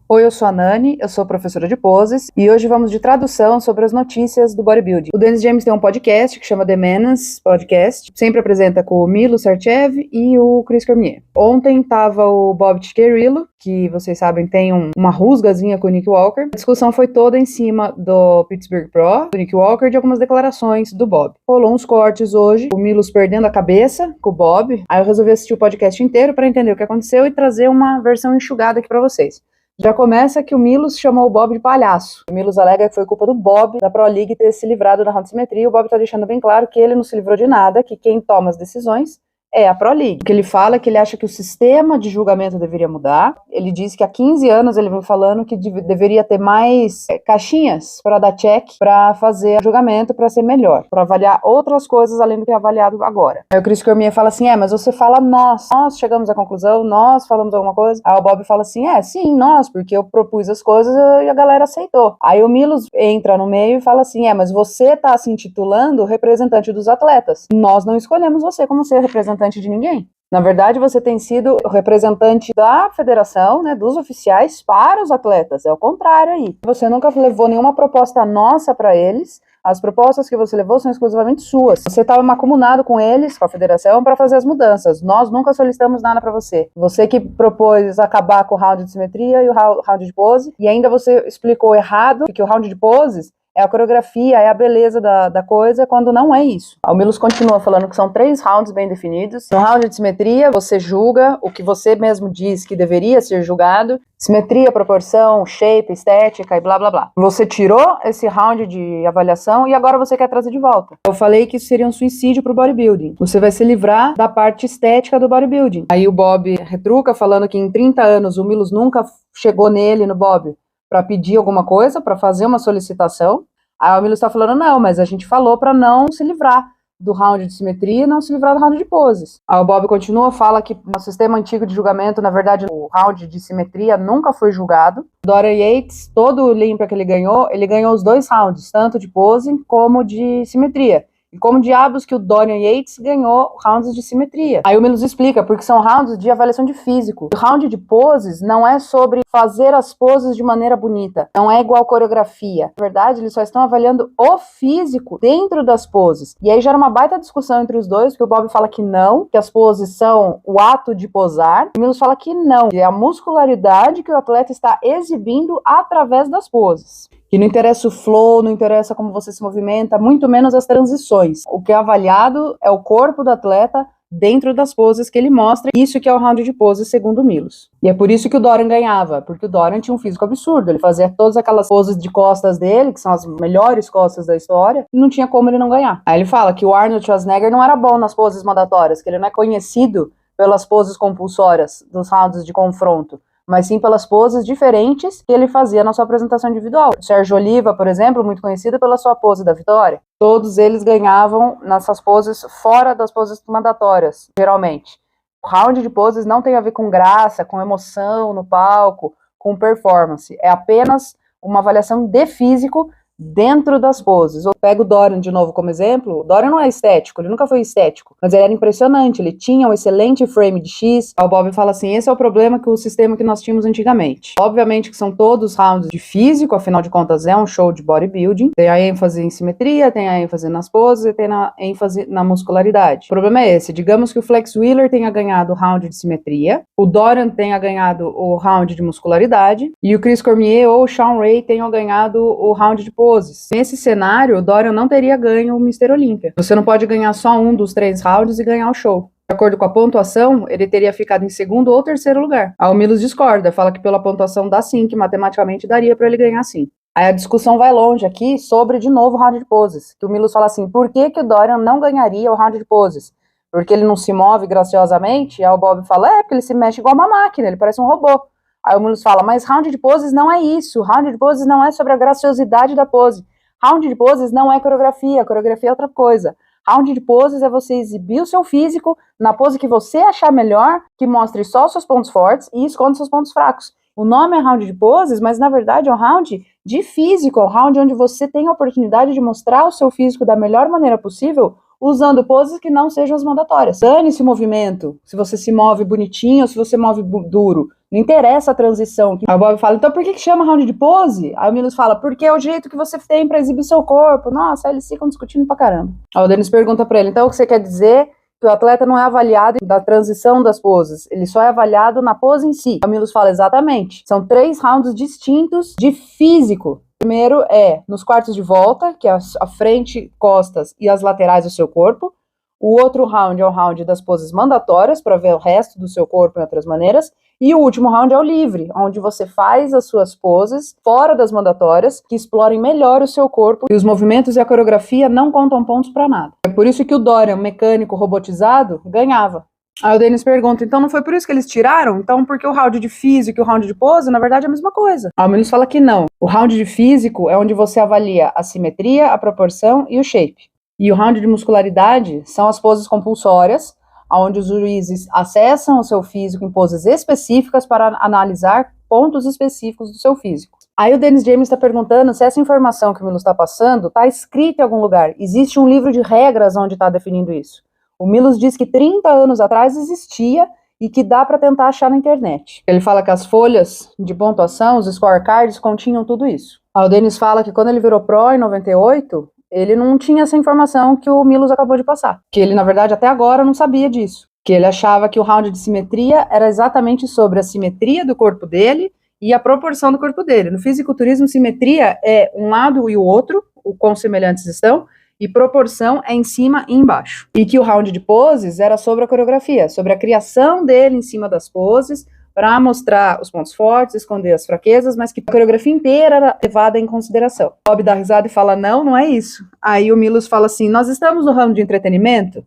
Oi, eu sou a Nani, eu sou professora de poses e hoje vamos de tradução sobre as notícias do bodybuilding. O Dennis James tem um podcast que chama The Menace Podcast, sempre apresenta com o Milo Sarcev e o Chris Cormier. Ontem tava o Bob Tcherillo, que vocês sabem tem uma rusgazinha com o Nick Walker. A discussão foi toda em cima do Pittsburgh Pro, do Nick Walker e de algumas declarações do Bob. Rolou uns cortes hoje, o Milos perdendo a cabeça com o Bob, aí eu resolvi assistir o podcast inteiro para entender o que aconteceu e trazer uma versão enxugada aqui para vocês. Já começa que o Milos chamou o Bob de palhaço. O Milos alega que foi culpa do Bob, da Pro League, ter se livrado da round de simetria, e o Bob tá deixando bem claro que ele não se livrou de nada, que quem toma as decisões é a Pro League. O que ele fala é que ele acha que o sistema de julgamento deveria mudar. Ele diz que há 15 anos ele vem falando que deveria ter mais caixinhas para dar check, para fazer julgamento, para ser melhor, para avaliar outras coisas além do que é avaliado agora. Aí o Chris Cormier fala assim, mas você fala nós chegamos à conclusão, nós falamos alguma coisa. Aí o Bob fala assim, sim, nós, porque eu propus as coisas e a galera aceitou. Aí o Milos entra no meio e fala assim, mas você tá se intitulando representante dos atletas. Nós não escolhemos você como ser representante de ninguém. Na verdade, você tem sido o representante da federação, né, dos oficiais para os atletas. É o contrário aí. Você nunca levou nenhuma proposta nossa para eles. As propostas que você levou são exclusivamente suas. Você estava macumunado com eles, com a federação, para fazer as mudanças. Nós nunca solicitamos nada para você. Você que propôs acabar com o round de simetria e o round de pose, e ainda você explicou errado que o round de poses é a coreografia, é a beleza da coisa, quando não é isso. O Milos continua falando que são 3 rounds bem definidos. No round de simetria, você julga o que você mesmo diz que deveria ser julgado. Simetria, proporção, shape, estética e blá blá blá. Você tirou esse round de avaliação e agora você quer trazer de volta. Eu falei que isso seria um suicídio pro bodybuilding. Você vai se livrar da parte estética do bodybuilding. Aí o Bob retruca falando que em 30 anos o Milos nunca chegou nele, no Bob, para pedir alguma coisa, para fazer uma solicitação. Aí o Milos está falando, não, mas a gente falou para não se livrar do round de simetria e não se livrar do round de poses. Aí o Bob continua, fala que no sistema antigo de julgamento, na verdade, o round de simetria nunca foi julgado. Dorian Yates, todo o Olympia que ele ganhou os 2 rounds, tanto de pose como de simetria. E como diabos que o Dorian Yates ganhou rounds de simetria? Aí o Milos explica, porque são rounds de avaliação de físico. O round de poses não é sobre fazer as poses de maneira bonita. Não é igual coreografia. Na verdade, eles só estão avaliando o físico dentro das poses. E aí gera uma baita discussão entre os dois, porque o Bob fala que não, que as poses são o ato de posar. E o Milos fala que não, que é a muscularidade que o atleta está exibindo através das poses. Que não interessa o flow, não interessa como você se movimenta, muito menos as transições. O que é avaliado é o corpo do atleta dentro das poses que ele mostra. Isso que é o round de poses, segundo o Milos. E é por isso que o Dorian ganhava, porque o Dorian tinha um físico absurdo. Ele fazia todas aquelas poses de costas dele, que são as melhores costas da história, e não tinha como ele não ganhar. Aí ele fala que o Arnold Schwarzenegger não era bom nas poses mandatórias, que ele não é conhecido pelas poses compulsórias dos rounds de confronto, mas sim pelas poses diferentes que ele fazia na sua apresentação individual. O Sérgio Oliva, por exemplo, muito conhecido pela sua pose da vitória. Todos eles ganhavam nessas poses fora das poses mandatórias, geralmente. O round de poses não tem a ver com graça, com emoção no palco, com performance. É apenas uma avaliação de físico dentro das poses. Eu pego o Dorian de novo como exemplo. O Dorian não é estético, ele nunca foi estético, mas ele era impressionante, ele tinha um excelente frame de X. O Bob fala assim, esse é o problema com o sistema que nós tínhamos antigamente. Obviamente que são todos rounds de físico, afinal de contas é um show de bodybuilding, tem a ênfase em simetria, tem a ênfase nas poses e tem a ênfase na muscularidade. O problema é esse, digamos que o Flex Wheeler tenha ganhado o round de simetria, o Dorian tenha ganhado o round de muscularidade e o Chris Cormier ou o Sean Ray tenham ganhado o round de poses. Nesse cenário, o Dorian não teria ganho o Mr. Olympia. Você não pode ganhar só um dos 3 rounds e ganhar o show. De acordo com a pontuação, ele teria ficado em segundo ou terceiro lugar. Aí o Milos discorda, fala que pela pontuação dá sim, que matematicamente daria para ele ganhar sim. Aí a discussão vai longe aqui sobre, de novo, o round de poses. Que o Milos fala assim, por que o Dorian não ganharia o round de poses? Porque ele não se move graciosamente? Aí o Bob fala, porque ele se mexe igual uma máquina, ele parece um robô. Aí o Milos fala, mas round de poses não é isso, round de poses não é sobre a graciosidade da pose, round de poses não é coreografia, coreografia é outra coisa. Round de poses é você exibir o seu físico na pose que você achar melhor, que mostre só os seus pontos fortes e esconda os seus pontos fracos. O nome é round de poses, mas na verdade é um round de físico, é um round onde você tem a oportunidade de mostrar o seu físico da melhor maneira possível, usando poses que não sejam as mandatórias. Dane-se o movimento, se você se move bonitinho ou se você move duro. Não interessa a transição. Aí o Bob fala, então por que chama round de pose? Aí o Milos fala, porque é o jeito que você tem pra exibir seu corpo. Nossa, aí eles ficam discutindo pra caramba. Aí o Dennis pergunta pra ele, então o que você quer dizer que o atleta não é avaliado da transição das poses, ele só é avaliado na pose em si. O Milos fala, exatamente. São 3 rounds distintos de físico. Primeiro é nos quartos de volta, que é a frente, costas e as laterais do seu corpo. O outro round é o round das poses mandatórias, para ver o resto do seu corpo em outras maneiras. E o último round é o livre, onde você faz as suas poses fora das mandatórias, que explorem melhor o seu corpo. E os movimentos e a coreografia não contam pontos para nada. É por isso que o Dorian, mecânico robotizado, ganhava. Aí o Dennis pergunta, então não foi por isso que eles tiraram? Então porque o round de físico e o round de pose, na verdade, é a mesma coisa. Aí o Milos fala que não. O round de físico é onde você avalia a simetria, a proporção e o shape. E o round de muscularidade são as poses compulsórias, onde os juízes acessam o seu físico em poses específicas para analisar pontos específicos do seu físico. Aí o Dennis James está perguntando se essa informação que o Milos está passando está escrita em algum lugar. Existe um livro de regras onde está definindo isso. O Milos diz que 30 anos atrás existia e que dá para tentar achar na internet. Ele fala que as folhas de pontuação, os scorecards, continham tudo isso. Aí o Dennis fala que quando ele virou pro em 98, ele não tinha essa informação que o Milos acabou de passar. Que ele, na verdade, até agora não sabia disso. Que ele achava que o round de simetria era exatamente sobre a simetria do corpo dele e a proporção do corpo dele. No fisiculturismo, simetria é um lado e o outro, o quão semelhantes estão, e proporção é em cima e embaixo. E que o round de poses era sobre a coreografia, sobre a criação dele em cima das poses, para mostrar os pontos fortes, esconder as fraquezas, mas que a coreografia inteira era levada em consideração. O Bob dá risada e fala, não é isso. Aí o Milos fala assim, nós estamos no ramo de entretenimento?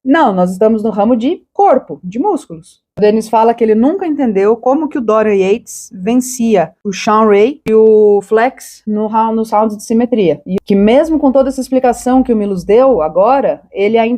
Não, nós estamos no ramo de corpo, de músculos. O Dennis fala que ele nunca entendeu como que o Dorian Yates vencia o Sean Ray e o Flex nos rounds de simetria. E que mesmo com toda essa explicação que o Milos deu agora,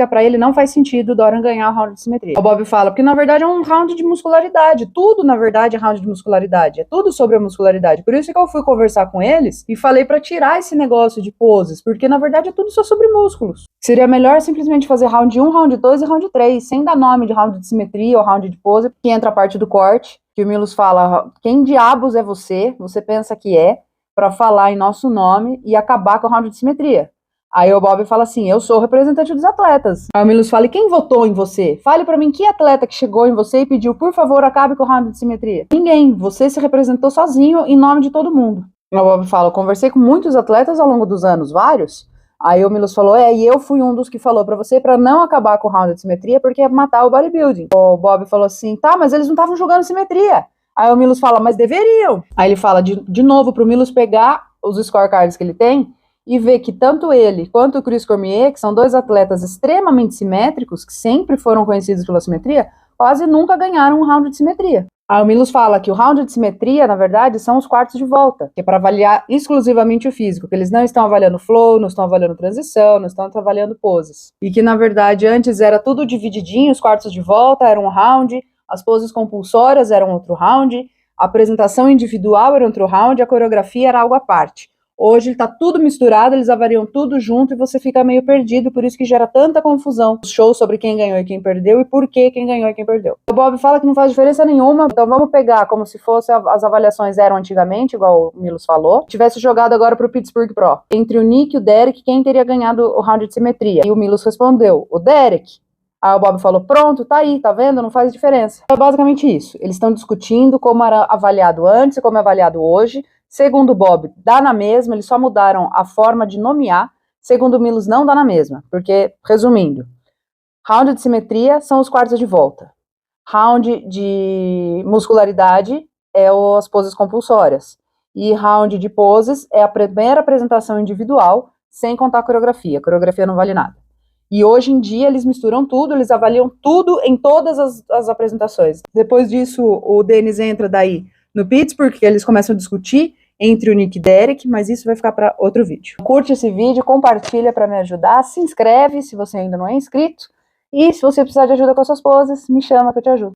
para ele não faz sentido o Dorian ganhar o round de simetria. O Bob fala, porque na verdade é um round de muscularidade. Tudo, na verdade, é round de muscularidade. É tudo sobre a muscularidade. Por isso que eu fui conversar com eles e falei para tirar esse negócio de poses, porque na verdade é tudo só sobre músculos. Seria melhor simplesmente fazer round 1, round 2 e round 3, sem dar nome de round de simetria ou round de pose, que entra a parte do corte, que o Milos fala, quem diabos é você? Você pensa que é, para falar em nosso nome e acabar com o round de simetria. Aí o Bob fala assim, eu sou o representante dos atletas. Aí o Milos fala, e quem votou em você? Fale para mim que atleta que chegou em você e pediu, por favor, acabe com o round de simetria. Ninguém, você se representou sozinho em nome de todo mundo. Aí o Bob fala, eu conversei com muitos atletas ao longo dos anos, vários. Aí o Milos falou, e eu fui um dos que falou pra você pra não acabar com o round de simetria, porque ia matar o bodybuilding. O Bob falou assim, tá, mas eles não estavam jogando simetria. Aí o Milos fala, mas deveriam. Aí ele fala de novo pro Milos pegar os scorecards que ele tem e ver que tanto ele quanto o Chris Cormier, que são 2 atletas extremamente simétricos, que sempre foram conhecidos pela simetria, quase nunca ganharam um round de simetria. Aí o Milos fala que o round de simetria, na verdade, são os quartos de volta, que é para avaliar exclusivamente o físico, que eles não estão avaliando flow, não estão avaliando transição, não estão avaliando poses. E que, na verdade, antes era tudo divididinho, os quartos de volta eram um round, as poses compulsórias eram outro round, a apresentação individual era outro round, a coreografia era algo à parte. Hoje está tudo misturado, eles avaliam tudo junto e você fica meio perdido, por isso que gera tanta confusão. Os shows sobre quem ganhou e quem perdeu e por que quem ganhou e quem perdeu. O Bob fala que não faz diferença nenhuma, então vamos pegar como se fosse as avaliações eram antigamente, igual o Milos falou. Tivesse jogado agora pro Pittsburgh Pro. Entre o Nick e o Derek, quem teria ganhado o round de simetria? E o Milos respondeu, o Derek. Aí o Bob falou, pronto, tá aí, tá vendo? Não faz diferença. É basicamente isso. Eles estão discutindo como era avaliado antes e como é avaliado hoje. Segundo o Bob, dá na mesma, eles só mudaram a forma de nomear. Segundo o Milos, não dá na mesma, porque, resumindo, round de simetria são os quartos de volta. Round de muscularidade é as poses compulsórias. E round de poses é a primeira apresentação individual, sem contar a coreografia. A coreografia não vale nada. E hoje em dia eles misturam tudo, eles avaliam tudo em todas as apresentações. Depois disso, o Dennis entra daí no Pittsburgh, porque eles começam a discutir entre o Nick e Derek, mas isso vai ficar para outro vídeo. Curte esse vídeo, compartilha para me ajudar, se inscreve se você ainda não é inscrito, e se você precisar de ajuda com as suas poses, me chama que eu te ajudo.